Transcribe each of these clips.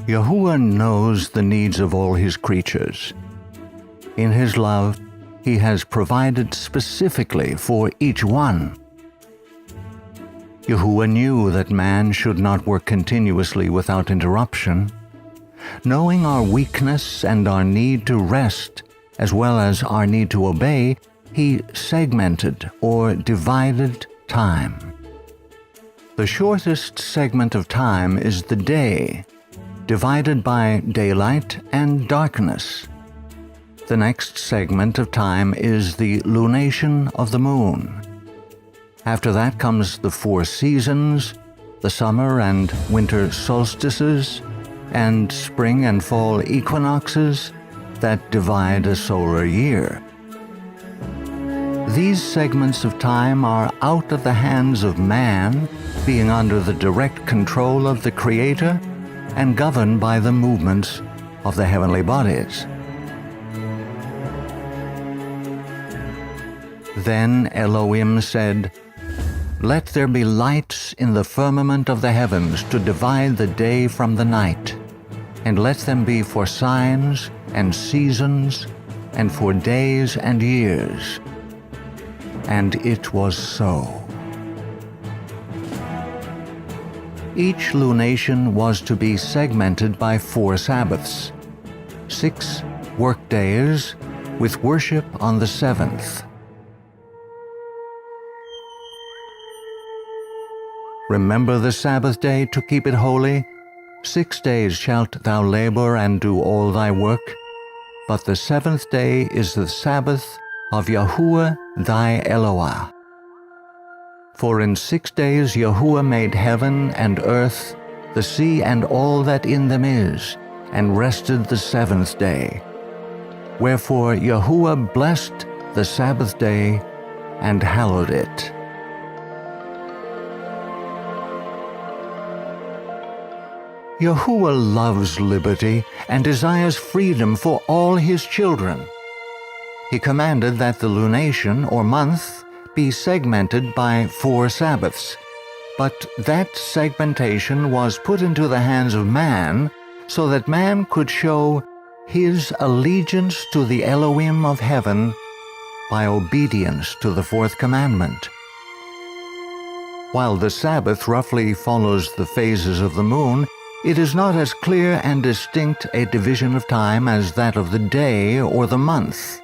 Yahuwah knows the needs of all His creatures. In His love, He has provided specifically for each one. Yahuwah knew that man should not work continuously without interruption. Knowing our weakness and our need to rest, as well as our need to obey, He segmented or divided time. The shortest segment of time is the day, divided by daylight and darkness. The next segment of time is the lunation of the moon. After that comes the 4 seasons, the summer and winter solstices, and spring and fall equinoxes that divide a solar year. These segments of time are out of the hands of man, being under the direct control of the Creator and governed by the movements of the heavenly bodies. Then Elohim said, "Let there be lights in the firmament of the heavens to divide the day from the night, and let them be for signs and seasons and for days and years." And it was so. Each lunation was to be segmented by 4 Sabbaths, 6 work days, with worship on the 7th. Remember the Sabbath day to keep it holy. 6 days shalt thou labor and do all thy work, but the 7th day is the Sabbath of Yahuwah thy Elohah. For in 6 days Yahuwah made heaven and earth, the sea and all that in them is, and rested the 7th day. Wherefore Yahuwah blessed the Sabbath day and hallowed it. Yahuwah loves liberty and desires freedom for all His children. He commanded that the lunation, or month, be segmented by 4 Sabbaths, but that segmentation was put into the hands of man so that man could show his allegiance to the Elohim of heaven by obedience to the 4th commandment. While the Sabbath roughly follows the phases of the moon, it is not as clear and distinct a division of time as that of the day or the month.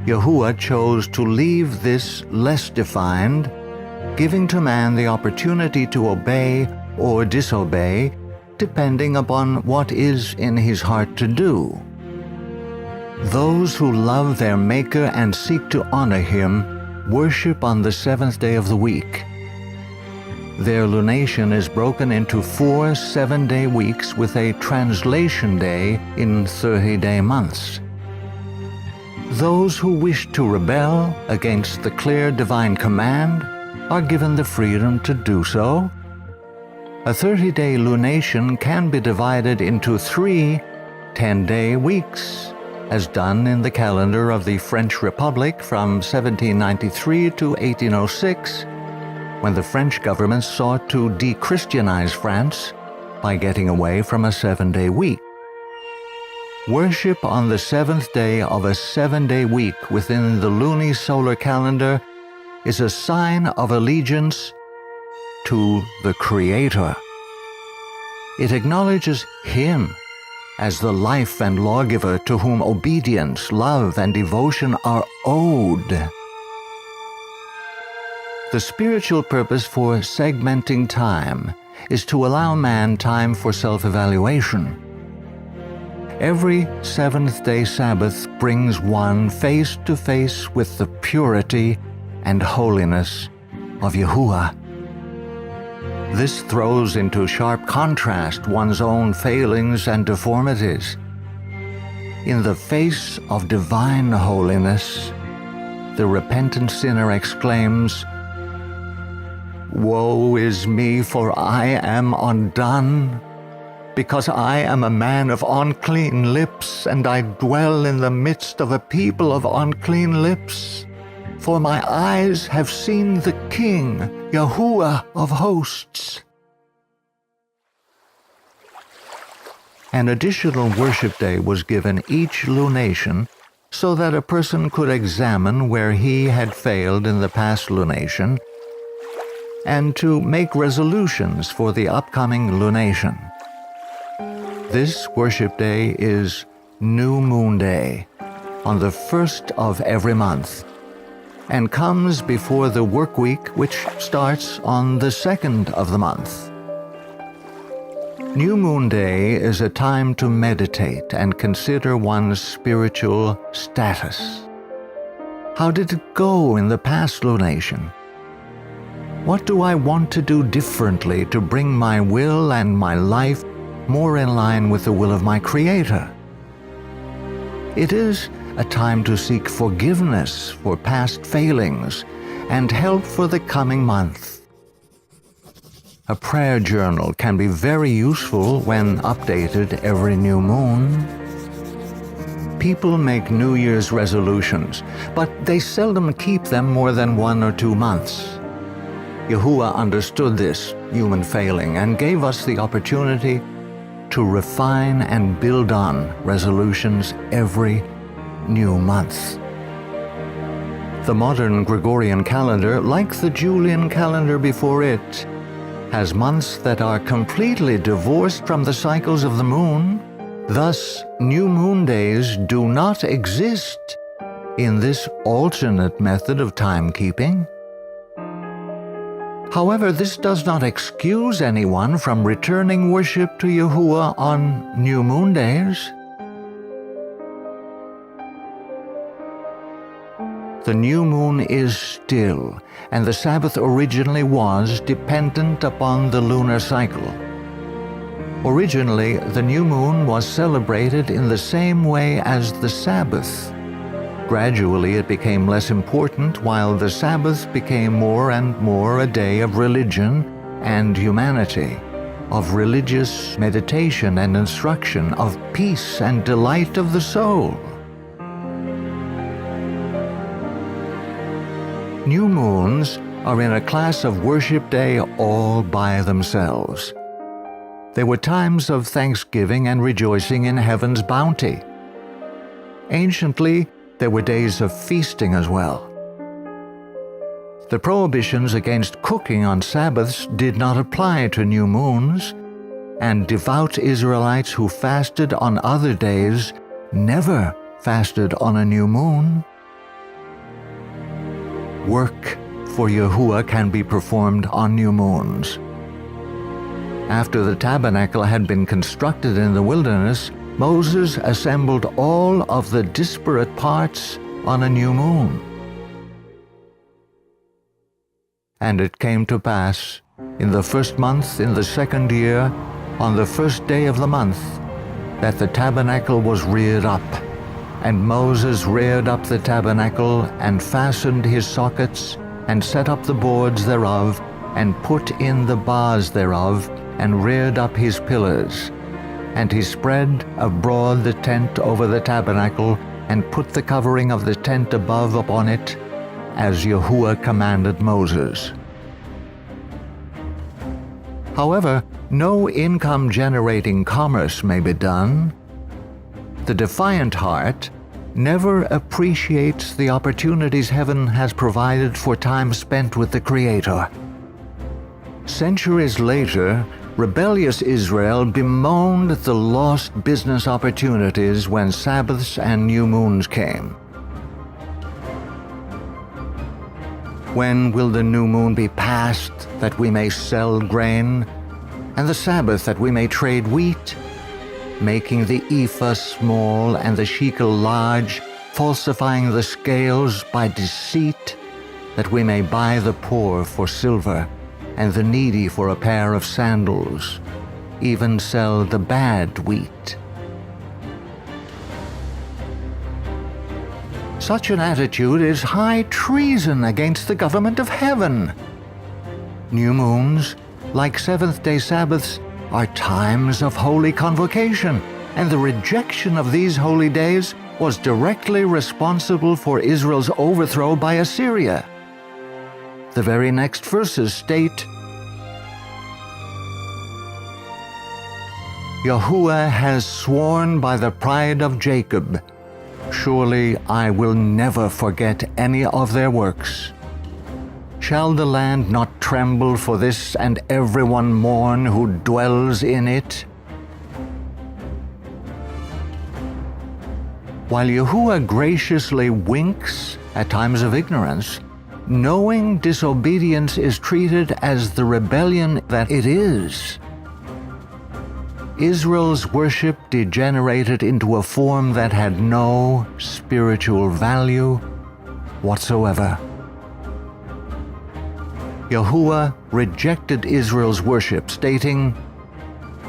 Yahuwah chose to leave this less defined, giving to man the opportunity to obey or disobey, depending upon what is in his heart to do. Those who love their Maker and seek to honor Him worship on the 7th day of the week. Their lunation is broken into 4 7-day weeks with a translation day in 30-day months. Those who wish to rebel against the clear divine command are given the freedom to do so. A 30-day lunation can be divided into 3 10-day weeks, as done in the calendar of the French Republic from 1793 to 1806, when the French government sought to de-Christianize France by getting away from a 7-day week. Worship on the 7th day of a 7-day week within the lunisolar calendar is a sign of allegiance to the Creator. It acknowledges Him as the life and lawgiver to whom obedience, love, and devotion are owed. The spiritual purpose for segmenting time is to allow man time for self-evaluation. Every 7th-day Sabbath brings one face to face with the purity and holiness of Yahuwah. This throws into sharp contrast one's own failings and deformities. In the face of divine holiness, the repentant sinner exclaims, "Woe is me, for I am undone, because I am a man of unclean lips, and I dwell in the midst of a people of unclean lips. For my eyes have seen the King, Yahuwah of hosts." An additional worship day was given each lunation so that a person could examine where he had failed in the past lunation and to make resolutions for the upcoming lunation. This worship day is New Moon Day on the first of every month and comes before the work week, which starts on the second of the month. New Moon Day is a time to meditate and consider one's spiritual status. How did it go in the past lunation? What do I want to do differently to bring my will and my life more in line with the will of my Creator? It is a time to seek forgiveness for past failings and help for the coming month. A prayer journal can be very useful when updated every new moon. People make New Year's resolutions, but they seldom keep them more than 1 or 2 months. Yahuwah understood this human failing and gave us the opportunity to refine and build on resolutions every new month. The modern Gregorian calendar, like the Julian calendar before it, has months that are completely divorced from the cycles of the moon. Thus, new moon days do not exist in this alternate method of timekeeping. However, this does not excuse anyone from returning worship to Yahuwah on new moon days. The new moon is still, and the Sabbath originally was dependent upon the lunar cycle. Originally, the new moon was celebrated in the same way as the Sabbath. Gradually, it became less important, while the Sabbath became more and more a day of religion and humanity, of religious meditation and instruction, of peace and delight of the soul. New moons are in a class of worship day all by themselves. They were times of thanksgiving and rejoicing in heaven's bounty. Anciently, there were days of feasting as well. The prohibitions against cooking on Sabbaths did not apply to new moons, and devout Israelites who fasted on other days never fasted on a new moon. Work for Yahuwah can be performed on new moons. After the tabernacle had been constructed in the wilderness, Moses assembled all of the disparate parts on a new moon. And it came to pass, in the first month in the second year, on the first day of the month, that the tabernacle was reared up. And Moses reared up the tabernacle, and fastened his sockets, and set up the boards thereof, and put in the bars thereof, and reared up his pillars. And he spread abroad the tent over the tabernacle, and put the covering of the tent above upon it, as Yahuwah commanded Moses. However, no income-generating commerce may be done. The defiant heart never appreciates the opportunities heaven has provided for time spent with the Creator. Centuries later, rebellious Israel bemoaned the lost business opportunities when Sabbaths and new moons came. When will the new moon be passed, that we may sell grain, and the Sabbath that we may trade wheat? Making the ephah small and the shekel large, falsifying the scales by deceit, that we may buy the poor for silver, and the needy for a pair of sandals, even sell the bad wheat. Such an attitude is high treason against the government of heaven. New moons, like seventh-day Sabbaths, are times of holy convocation, and the rejection of these holy days was directly responsible for Israel's overthrow by Assyria. The very next verses state, Yahuwah has sworn by the pride of Jacob, surely I will never forget any of their works. Shall the land not tremble for this, and everyone mourn who dwells in it? While Yahuwah graciously winks at times of ignorance, knowing disobedience is treated as the rebellion that it is. Israel's worship degenerated into a form that had no spiritual value whatsoever. Yahuwah rejected Israel's worship, stating,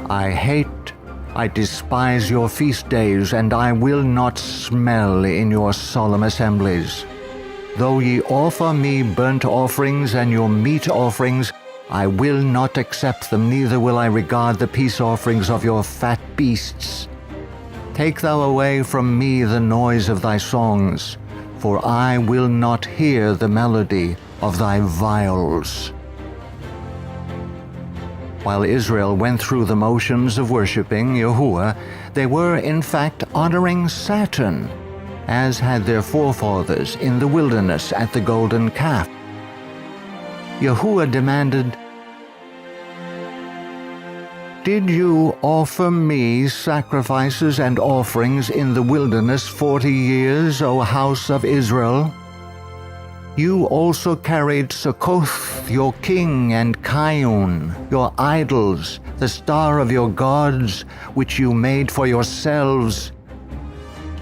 I despise your feast days, and I will not smell in your solemn assemblies. Though ye offer me burnt offerings and your meat offerings, I will not accept them, neither will I regard the peace offerings of your fat beasts. Take thou away from me the noise of thy songs, for I will not hear the melody of thy viols. While Israel went through the motions of worshiping Yahuwah, they were in fact honoring Saturn, as had their forefathers in the wilderness at the golden calf. Yahuwah demanded, Did you offer me sacrifices and offerings in the wilderness 40 years, O house of Israel? You also carried Succoth, your king, and Kiun, your idols, the star of your gods, which you made for yourselves.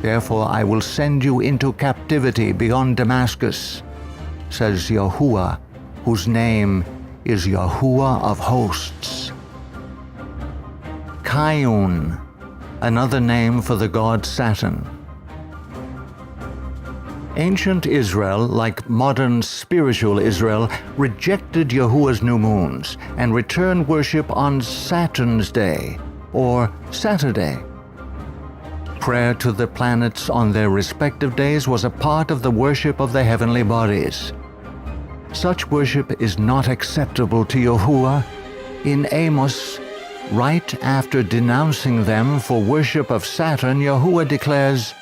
Therefore I will send you into captivity beyond Damascus, says Yahuwah, whose name is Yahuwah of hosts. Kiun, another name for the god Saturn. Ancient Israel, like modern spiritual Israel, rejected Yahuwah's new moons and returned worship on Saturn's day, or Saturday. Prayer to the planets on their respective days was a part of the worship of the heavenly bodies. Such worship is not acceptable to Yahuwah. In Amos, right after denouncing them for worship of Saturn, Yahuwah declares,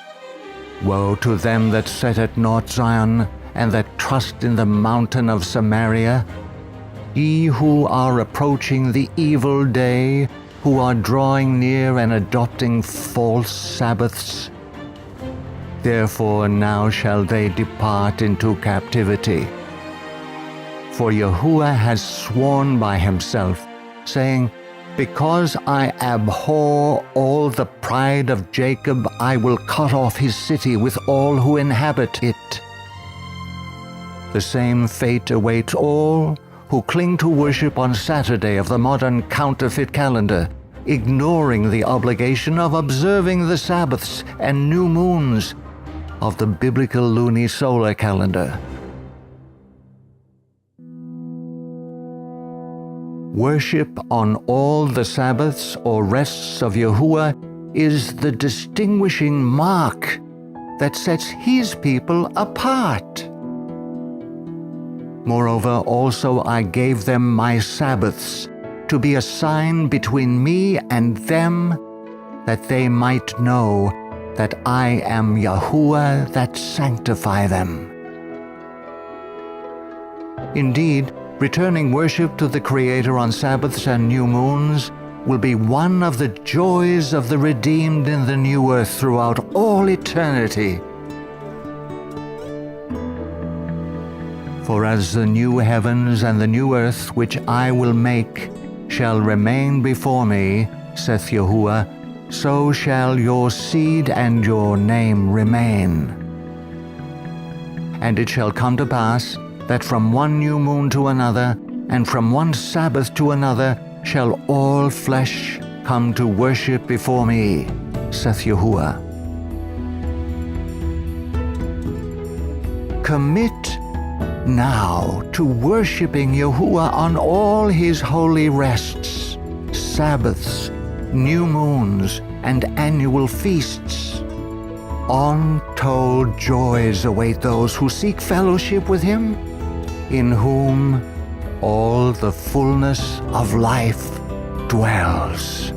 Woe to them that set at naught Zion, and that trust in the mountain of Samaria, ye who are approaching the evil day, who are drawing near and adopting false Sabbaths. Therefore now shall they depart into captivity. For Yahuwah has sworn by himself, saying, Because I abhor all the pride of Jacob, I will cut off his city with all who inhabit it. The same fate awaits all who cling to worship on Saturday of the modern counterfeit calendar, ignoring the obligation of observing the Sabbaths and new moons of the biblical lunisolar calendar. Worship on all the Sabbaths or rests of Yahuwah is the distinguishing mark that sets his people apart. Moreover, also I gave them my Sabbaths to be a sign between me and them, that they might know that I am Yahuwah that sanctify them. Indeed, returning worship to the Creator on Sabbaths and new moons will be one of the joys of the redeemed in the new earth throughout all eternity. For as the new heavens and the new earth which I will make shall remain before me, saith Yahuwah, so shall your seed and your name remain. And it shall come to pass that from one new moon to another, and from one Sabbath to another, shall all flesh come to worship before me, saith Yahuwah. Commit now to worshiping Yahuwah on all his holy rests, Sabbaths, new moons, and annual feasts. Untold joys await those who seek fellowship with him, in whom all the fullness of life dwells.